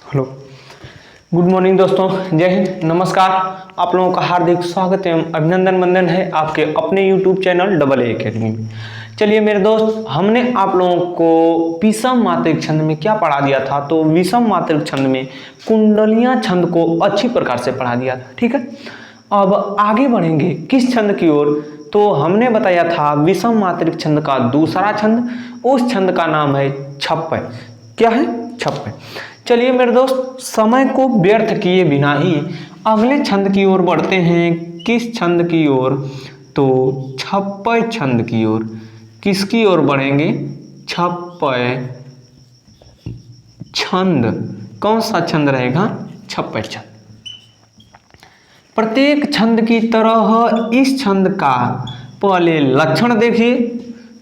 Hello, good morning दोस्तों, जय हिंद, नमस्कार। आप लोगों का हार्दिक स्वागत एवं अभिनंदन वंदन है आपके अपने YouTube channel double A academy में। चलिए मेरे दोस्त, हमने आप लोगों को विषम मात्रिक छंद में क्या पढ़ा दिया था? तो विषम मात्रिक छंद में कुंडलियां छंद को अच्छी प्रकार से पढ़ा दिया था। ठीक है, अब आगे बढ़ेंगे किस छंद की ओर? तो हमने बताया था विषम मात्रिक छंद का दूसरा छंद, उस छंद का नाम है छप्पय। क्या है? छप्पय। चलिए मेरे दोस्त, समय को व्यर्थ किए बिना ही अगले छंद की ओर बढ़ते हैं। किस छंद की ओर? तो छप्पय छंद की ओर। किसकी ओर बढ़ेंगे? छप्पय छंद। कौन सा छंद रहेगा? छप्पय छंद। प्रत्येक छंद की तरह इस छंद का पहले लक्षण देखिए।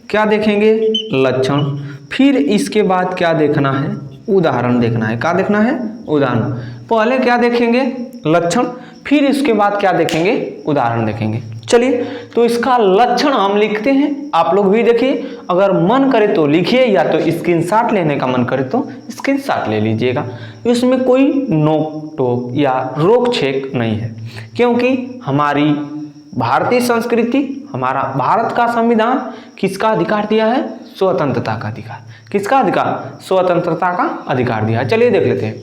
क्या देखेंगे? लक्षण। फिर इसके बाद क्या देखना है? उदाहरण देखना है। क्या देखना है? उदाहरण। पहले क्या देखेंगे? लक्षण। फिर इसके बाद क्या देखेंगे? उदाहरण देखेंगे। चलिए, तो इसका लक्षण हम लिखते हैं, आप लोग भी देखिए। अगर मन करे तो लिखिए, या तो स्क्रीनशॉट लेने का मन करे तो स्क्रीनशॉट ले लीजिएगा। इसमें कोई नोक टोक या रोक छेक नहीं है, क्योंकि हमारी भारतीय संस्कृति, हमारा भारत का संविधान किसका अधिकार दिया है? स्वतंत्रता का अधिकार। किसका अधिकार? स्वतंत्रता का अधिकार दिया है। चलिए देख लेते हैं।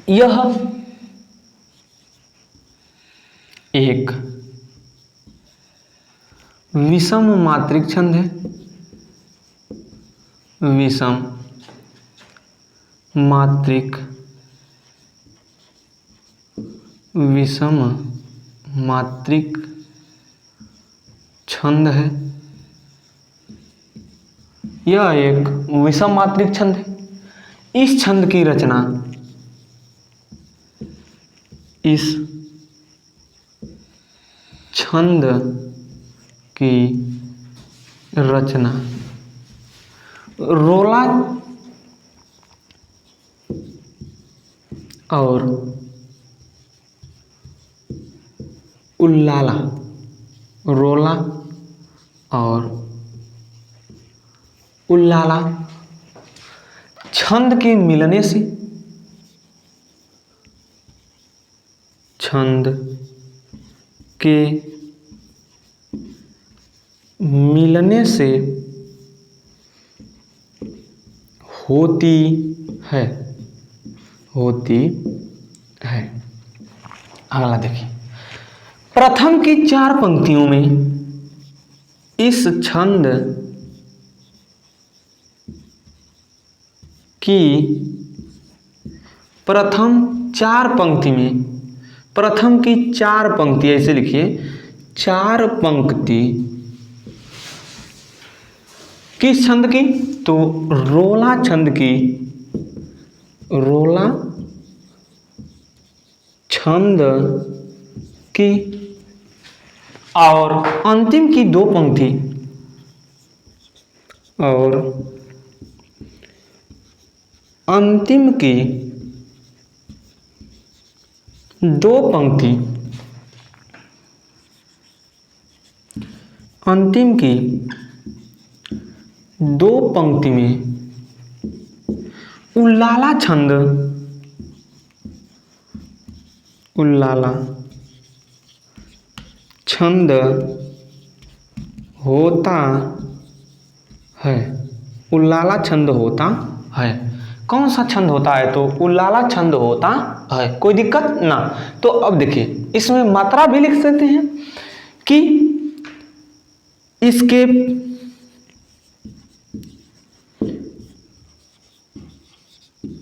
यह एक विषम मात्रिक छंद है। विषम मात्रिक छंद है। यह एक विषम मात्रिक छंद है। इस छंद की रचना, इस छंद की रचना रोला और उल्लाला, रोला और उल्लाला छंद के मिलने से, छंद के मिलने से होती है। अगला देखिए। प्रथम की 4 पंक्तियों में इस छंद की प्रथम 4 पंक्ति में, प्रथम की 4 पंक्ति, ऐसे लिखिए, 4 पंक्ति किस छंद की? तो रोला छंद की, रोला छंद की। और अंतिम की 2 पंक्ति, और अंतिम की 2 पंक्ति, अंतिम की 2 पंक्ति में उल्लाला छंद, उल्लाला छंद होता है। उल्लाला छंद होता है। कौन सा छंद होता है? तो उल्लाला छंद होता है। कोई दिक्कत ना। तो अब देखिए, इसमें मात्रा भी लिख सकते हैं कि इसके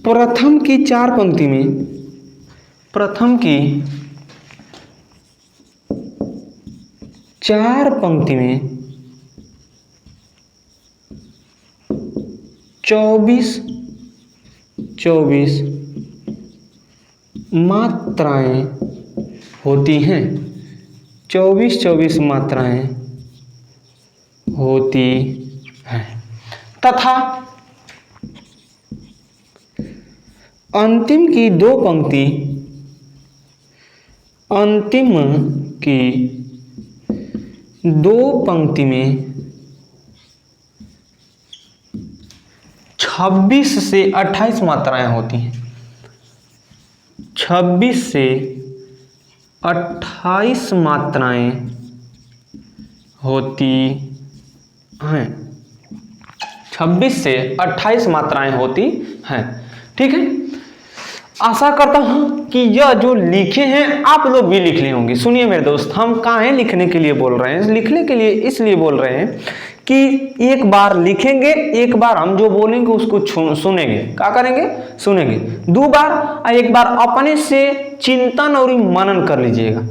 प्रथम की 4 पंक्ति में, प्रथम की 4 पंक्ति में 24 मात्राएं होती हैं। 24 मात्राएं होती हैं, तथा अंतिम की 2 पंक्ति, अंतिम की 2 पंक्ति में 26 से 28 मात्राएं होती हैं। 26 से 28 मात्राएं होती हैं। 26 से 28 मात्राएं होती हैं। ठीक है, आशा करता हूं कि यह जो लिखे हैं आप लोग भी लिख लिए होंगे। सुनिए मेरे दोस्त, हम काहे लिखने के लिए बोल रहे हैं? लिखने के लिए इसलिए बोल रहे हैं कि एक बार लिखेंगे, एक बार हम जो बोलेंगे उसको सुनेंगे। क्या करेंगे? सुनेंगे। 2 बार, एक बार अपने से चिंतन और मनन कर लीजिएगा।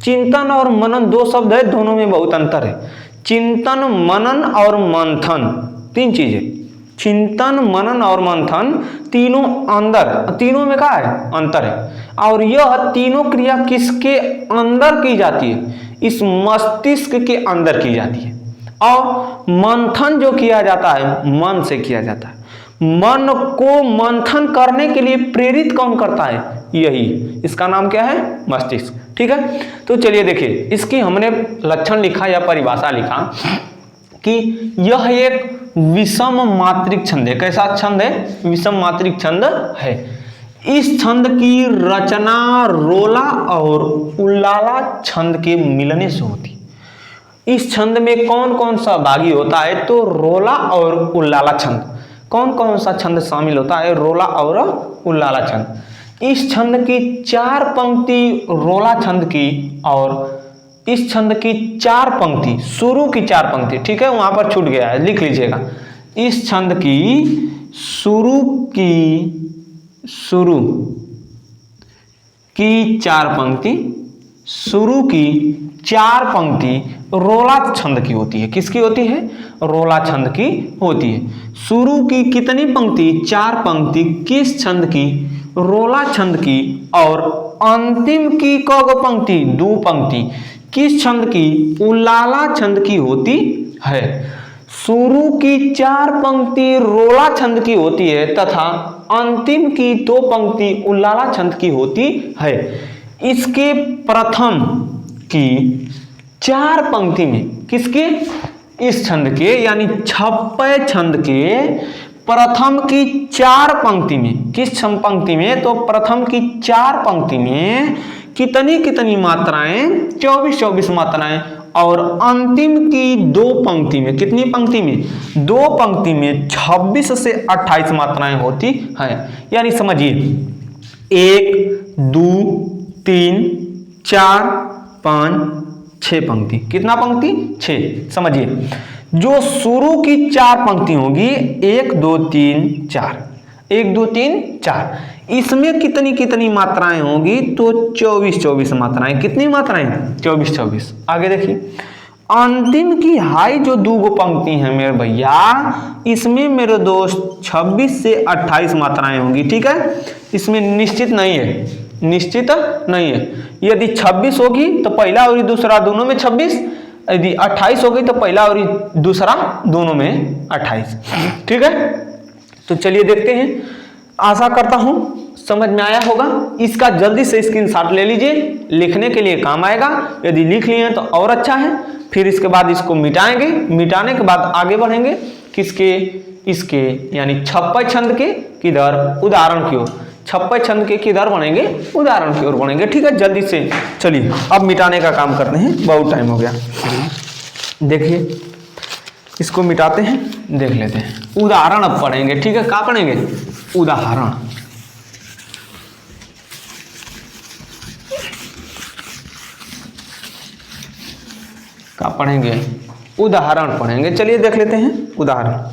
चिंतन और मनन 2 शब्द है, दोनों में बहुत अंतर है। चिंतन, मनन और मंथन, 3 चीजें। चिंतन, मनन और मंथन तीनों अंदर, तीनों में क्या है? अंतर है। और यह तीनों क्रिया किसके अंदर की जाती है? इस मस्तिष्क के अंदर की जाती है। और मंथन जो किया जाता है मन से किया जाता है। मन को मंथन करने के लिए प्रेरित कौन करता है? यही, इसका नाम क्या है? मस्तिष्क। ठीक है, तो चलिए देखिए, इसकी हमने लक्षण लिखा या परिभाषा लिखा कि यह एक विषम मात्रिक छंद है। कैसा छंद है? विषम मात्रिक छंद है। इस छंद की रचना रोला और उल्लाला छंद के मिलने से होती है। इस छंद में कौन कौन सा भागी होता है? तो रोला और उल्लाला छंद। कौन कौन सा छंद शामिल होता है? रोला और उल्लाला छंद। इस छंद की 4 पंक्ति रोला छंद की और इस छंद की 4 पंक्ति, शुरू की 4 पंक्ति, ठीक है, वहां पर छूट गया है, लिख लीजिएगा। इस छंद की शुरू की 4 पंक्ति, शुरू की 4 पंक्ति रोला छंद की होती है। किसकी होती है? रोला छंद की होती है। शुरू की कितनी पंक्ति? 4 पंक्ति किस छंद की? रोला छंद की। और अंतिम की कौगो पंक्ति? 2 पंक्ति किस छंद की? उल्लाला छंद की होती है। शुरू की 4 पंक्ति रोला छंद की होती है तथा अंतिम की 2 पंक्ति उल्लाला छंद की होती है। इसके प्रथम की 4 पंक्ति में, किसके? इस छंद के यानी छप्पय छंद के प्रथम की 4 पंक्ति में, किस पंक्ति में? तो प्रथम की 4 पंक्ति में कितनी कितनी मात्राएं? 24 मात्राएं। और अंतिम की 2 पंक्ति में, कितनी पंक्ति में? 2 पंक्ति में 26 से 28 मात्राएं होती हैं। यानी समझिए 1, 2, 3, 4, 5, 6 पंक्ति। कितना पंक्ति? 6। समझिए, जो शुरू की 4 पंक्ति होगी 1, 2, 3, 4, 1, 2, 3, 4, इसमें कितनी कितनी मात्राएं होंगी? तो 24 मात्राएं। कितनी मात्राएं? 24। आगे देखिए, अंतिम की हाई जो 2 पंक्ति है मेरे भैया, इसमें मेरे दोस्त 26 से 28 मात्राएं होंगी। ठीक है, इसमें निश्चित नहीं है, निश्चित नहीं है। यदि 26 होगी तो पहला और दूसरा दोनों में 26, यदि 28 हो गई तो पहला और दूसरा दोनों में 28। ठीक है, तो चलिए देखते हैं। आशा करता हूं समझ में आया होगा। इसका जल्दी से स्क्रीनशॉट ले लीजिए, लिखने के लिए काम आएगा। यदि लिख लिए तो और अच्छा है। फिर इसके बाद इसको मिटाएंगे, मिटाने के बाद आगे बढ़ेंगे किसके? इसके यानी छप्पय छंद के किधर? उदाहरण की ओर। छप्पय छंद के किधर बढ़ेंगे? उदाहरण की ओर बढ़ेंगे। ठीक है, जल्दी से चलिए अब मिटाने का काम करते हैं, बहुत टाइम हो गया। देखिए, इसको मिटाते हैं, देख लेते हैं। उदाहरण अब पढ़ेंगे। ठीक है, क्या पढ़ेंगे? उदाहरण। क्या पढ़ेंगे? उदाहरण पढ़ेंगे। चलिए देख लेते हैं उदाहरण।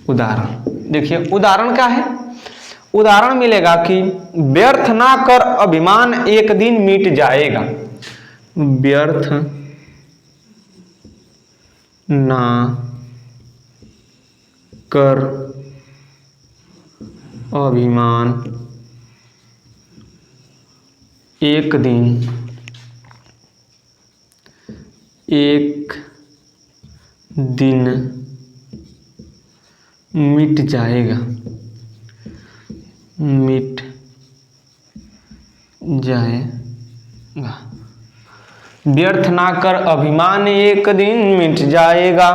उदाहरण देखिए, उदाहरण क्या है? उदाहरण मिलेगा कि व्यर्थ ना कर अभिमान एक दिन मिट जाएगा। व्यर्थ ना कर अभिमान एक दिन मिट जाएगा, मिट जाएगा। व्यर्थ ना कर अभिमान एक दिन मिट जाएगा।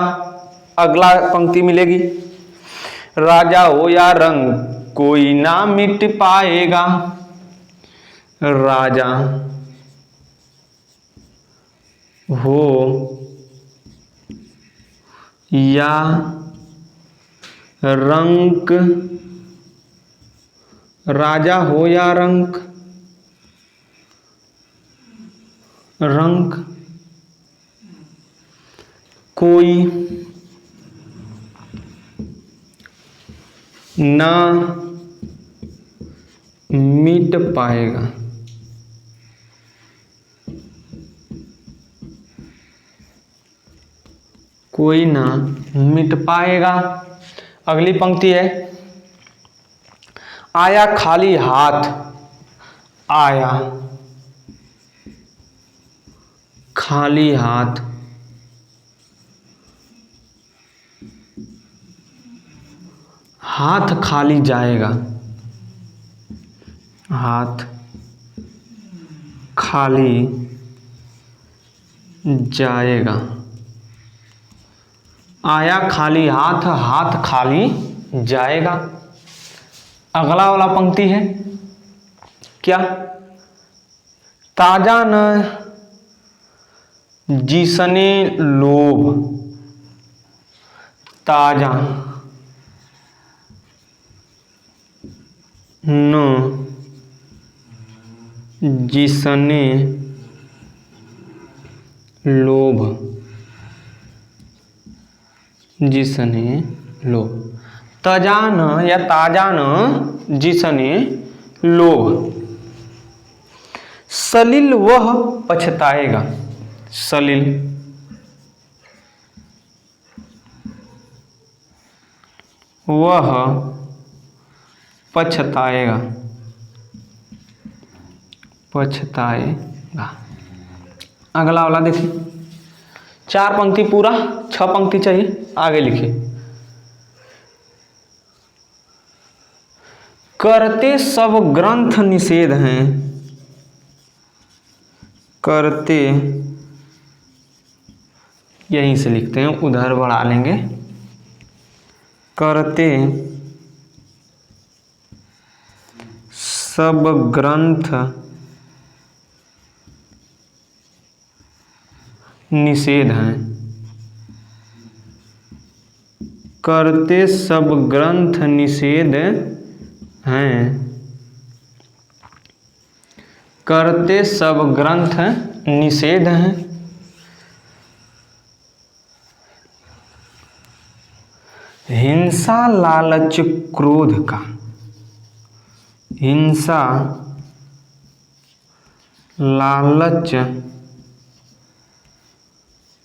अगला पंक्ति मिलेगी, राजा हो या रंग कोई ना मिट पाएगा। राजा हो या रंक, राजा हो या रंक, रंक कोई ना मिट पाएगा। कोई ना मिट पाएगा। अगली पंक्ति है, आया खाली हाथ, आया खाली हाथ, हाथ खाली जाएगा। हाथ खाली जाएगा। आया खाली हाथ, हाथ खाली जाएगा। अगला वाला पंक्ति है क्या, ताजा न जिसने लोभ, ताजा न जिसने लोभ, जिसने लोभ, ताजा न या ताजा न जिसने लोभ, सलिल वह पछताएगा। सलिल वह पछताएगा, पछताएगा। अगला वाला देखिए, 4 पंक्ति पूरा, 6 पंक्ति चाहिए, आगे लिखिए। करते सब ग्रंथ निषेध हैं, करते, यहीं से लिखते हैं, उधर बढ़ा लेंगे। करते सब ग्रंथ निषेध हैं, करते सब ग्रंथ निषेध हैं, करते सब ग्रंथ निषेध हैं। हिंसा लालच क्रोध का, हिंसा लालच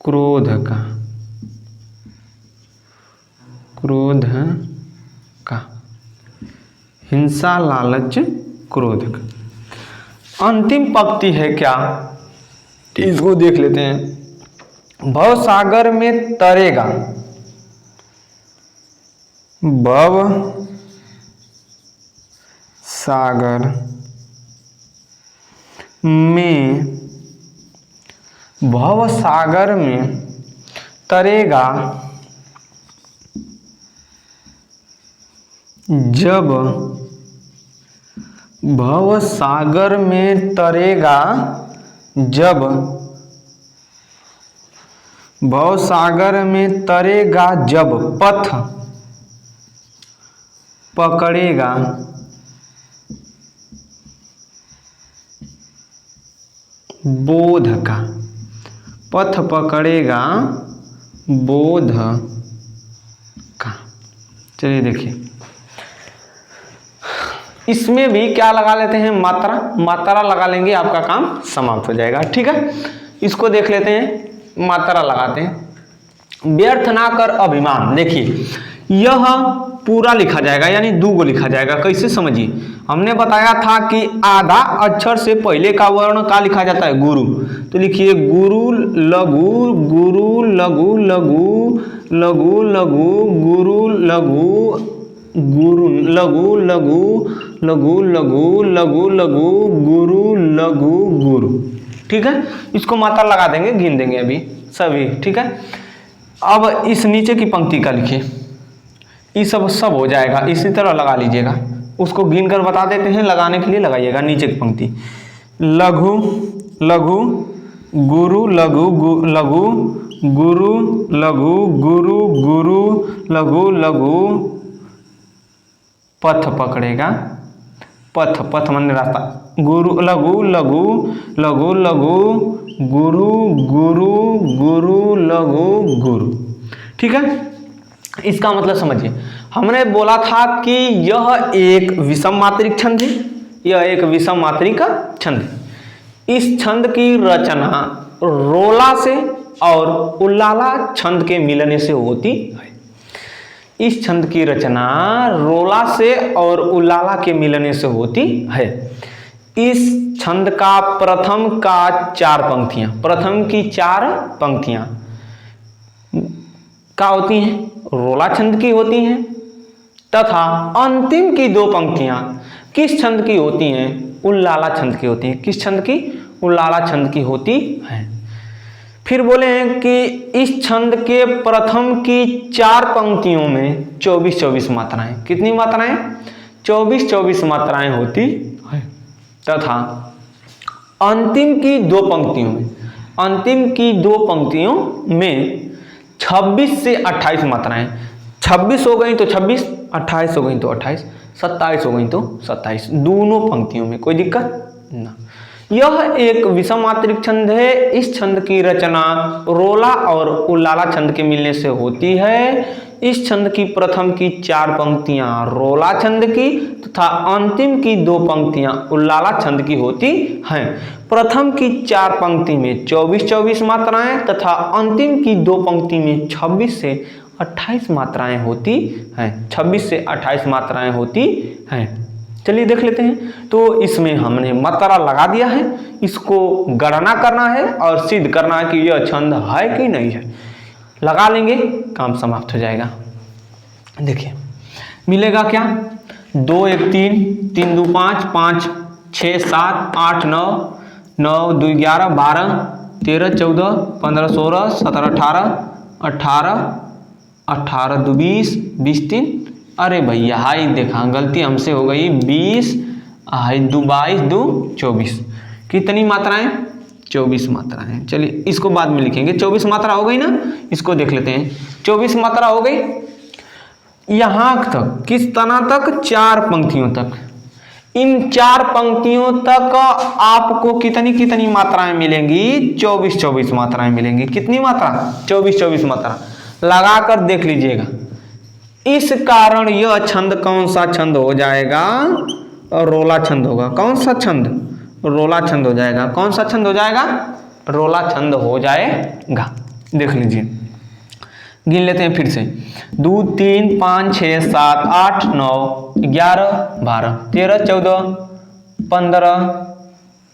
क्रोध का, क्रोध का, हिंसा लालच क्रोध का। अंतिम पंक्ति है क्या, इसको देख लेते हैं। भव सागर में तरेगा, भव सागर में, भव सागर में तरेगा जब, भव सागर में तरेगा जब, भव सागर में तरेगा जब पथ पकड़ेगा, बोध का, पथ पकड़ेगा बोध का। चलिए देखिए, इसमें भी क्या लगा लेते हैं, मात्रा, मात्रा लगा लेंगे, आपका काम समाप्त हो जाएगा। ठीक है, इसको देख लेते हैं, मात्रा लगाते हैं। व्यर्थ ना कर अभिमान, देखिए यह पूरा लिखा जाएगा, यानी 2 गो लिखा जाएगा। कैसे समझिए, हमने बताया था कि आधा अक्षर से पहले का वर्ण का लिखा जाता है, गुरु। तो लिखिए गुरु लघु, गुरु लघु लघु, लघु लघु, गुरु लघु, गुरु लघु लघु, लघु लघु, लघु लघु, गुरु लघु गुरु। ठीक है, इसको मात्रा लगा देंगे, गिन देंगे अभी सभी। ठीक है, अब इस नीचे की पंक्ति का लिखिए, ये सब हो जाएगा, इसी तरह लगा लीजिएगा। उसको गिन कर बता देते हैं, लगाने के लिए लगाइएगा। नीचे की पंक्ति लघु लघु गुरु लघु लघु गुरु लघु गुरु गुरु लघु लघु पथ पकड़ेगा, पथ पथ माने रास्ता, गुरु लघु लघु लघु लघु गुरु गुरु गुरु लघु गुरु। ठीक है, इसका मतलब समझिए, हमने बोला था कि यह एक विषम मात्रिक छंद है, यह एक विषम मात्रिक छंद है। इस छंद की रचना रोला से और उल्लाला छंद के मिलने से होती है। इस छंद की रचना रोला से और उल्लाला के मिलने से होती है। इस छंद का प्रथम का 4 पंक्तियां, प्रथम की 4 पंक्तियां क्या होती हैं? रोला छंद की होती हैं, तथा अंतिम की 2 पंक्तियां किस छंद की होती हैं? उल्लाला छंद की होती हैं। किस छंद की? उल्लाला छंद की होती हैं। फिर बोले हैं कि इस छंद के प्रथम की 4 पंक्तियों में 24-24 मात्राएं, कितनी मात्राएं? 24-24 मात्राएं होती हैं, तथा अंतिम की 2 पंक्तियों में, अंतिम की 2 पंक्तियों में 26 से 28 मात्राएं, 26 हो गई तो 26, 28 हो गई तो 28, 27 हो गई तो 27, दोनों पंक्तियों में, कोई दिक्कत ना। यह एक विषम मात्रिक छंद है। इस छंद की रचना रोला और उल्लाला छंद के मिलने से होती है। इस छंद की प्रथम की 4 पंक्तियां रोला छंद की तथा अंतिम की 2 पंक्तियां उल्लाला छंद की होती हैं। प्रथम की 4 पंक्ति में 24-24 मात्राएं तथा अंतिम की 2 पंक्ति में 26 से 28 मात्राएं होती हैं। 26 से 28 मात्राएं होती हैं। चलिए देख लेते हैं। तो इसमें हमने मात्रा लगा दिया है, इसको गणना करना है और सिद्ध करना है कि यह छंद है कि नहीं है। लगा लेंगे, काम समाप्त हो जाएगा। देखिए मिलेगा क्या? 2 1 3, 3 2 5, 5 6 7 8 9, 9 2 11 12 13 14 15 16 17 18 18 18 2 20 20 3, अरे भैया हाई देखा, गलती हमसे हो गई, 20 हाई 2 22 2 24, कितनी मात्राएं? 24 मात्राएं। चलिए इसको बाद में लिखेंगे। 24 मात्रा हो गई ना, इसको देख लेते हैं। 24 मात्रा हो गई यहां तक, किस तना तक? 4 पंक्तियों तक। इन 4 पंक्तियों तक आपको कितनी कितनी मात्राएं मिलेंगी? 24-24 मात्राएं मिलेंगी। कितनी मात्रा? 24-24 मात्रा। लगा कर देख लीजिएगा। इस कारण यह छंद कौन सा छंद हो जाएगा? रोला छंद होगा। कौन सा छंद? रोला छंद हो जाएगा। कौन सा छंद हो जाएगा? रोला छंद हो जाएगा। देख लीजिए, गिन लेते हैं फिर से। 2 3 5 6 7 8 9 11 12 13 14 15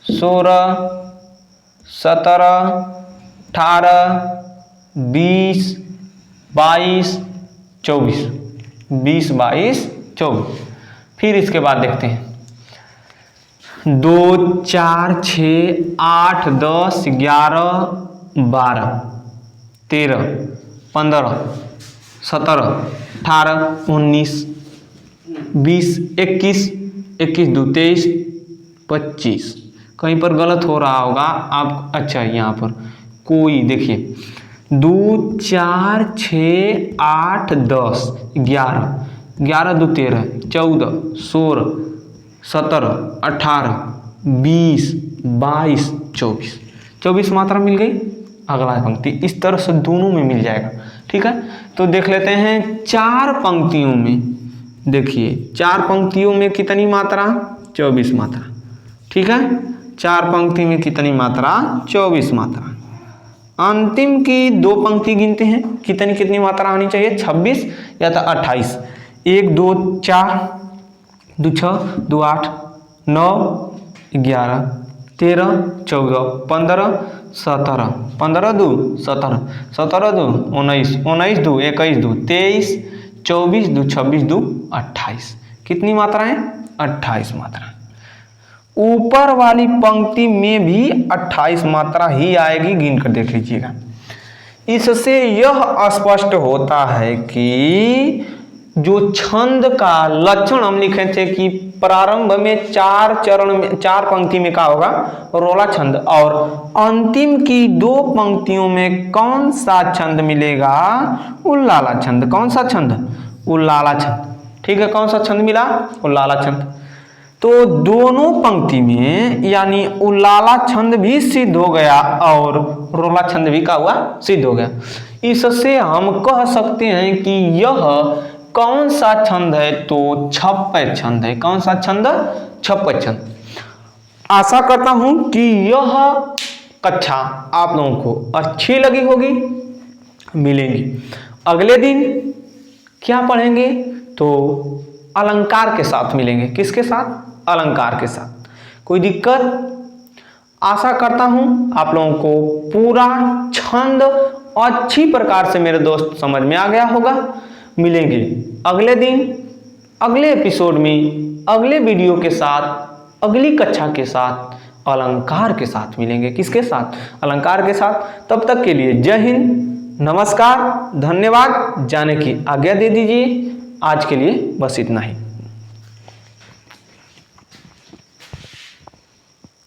16 17 18 20 22 24, 20 22 24। फिर इसके बाद देखते हैं 2 4 6 8 10 11 12 13 15 17 18 19 20 21 21 2 23 25। कहीं पर गलत हो रहा होगा आप। अच्छा यहाँ पर कोई देखिए 2 4 6 8 10 11 11 2 13 14 16 17 18 20 22 24, 24 मात्रा मिल गई। अगला पंक्ति इस तरह से दोनों में मिल जाएगा। ठीक है, तो देख लेते हैं 4 पंक्तियों में। देखिए 4 पंक्तियों में कितनी मात्रा? 24 मात्रा। ठीक है, 4 पंक्ति में कितनी मात्रा? 24 मात्रा। अंतिम की 2 पंक्ति गिनते हैं, कितनी कितनी मात्रा आनी चाहिए? 26 या तो 28। 1 2 4 2 6 2 8 9 11 13 14 15 17 15 2 17 17 2 19 19 2 21 2 23 24 2 26 2 28। कितनी मात्राएं? 28 मात्रा। ऊपर वाली पंक्ति में भी 28 मात्रा ही आएगी, गिन कर देख लीजिएगा। इससे यह स्पष्ट होता है कि जो छंद का लक्षण हम लिखे थे कि प्रारंभ में 4 चरण में 4 पंक्ति में क्या होगा, रोला छंद, और अंतिम की 2 पंक्तियों में कौन सा छंद मिलेगा, उल्लाला छंद। कौन सा छंद, उल्लाला छंद। ठीक है, कौन सा छंद मिला, उल्लाला छंद। तो दोनों पंक्ति में यानी उल्लाला छंद भी सिद्ध हो गया और रोला छंद भी क्या हुआ, सिद्ध हो गया। इससे हम कह सकते हैं कि यह कौन सा छंद है, तो छप्पय छंद है। कौन सा छंद, छप्पय छंद। आशा करता हूं कि यह कक्षा आप लोगों को अच्छी लगी होगी। मिलेंगे अगले दिन, क्या पढ़ेंगे, तो अलंकार के साथ मिलेंगे। किसके साथ, अलंकार के साथ। कोई दिक्कत, आशा करता हूं आप लोगों को पूरा छंद अच्छी प्रकार से मेरे दोस्त समझ में आ गया होगा। मिलेंगे अगले दिन, अगले एपिसोड में, अगले वीडियो के साथ, अगली कक्षा के साथ, अलंकार के साथ मिलेंगे। किसके साथ, अलंकार के साथ। तब तक के लिए जय हिंद, नमस्कार, धन्यवाद। जाने की आज्ञा दे दीजिए। आज के लिए बस इतना ही।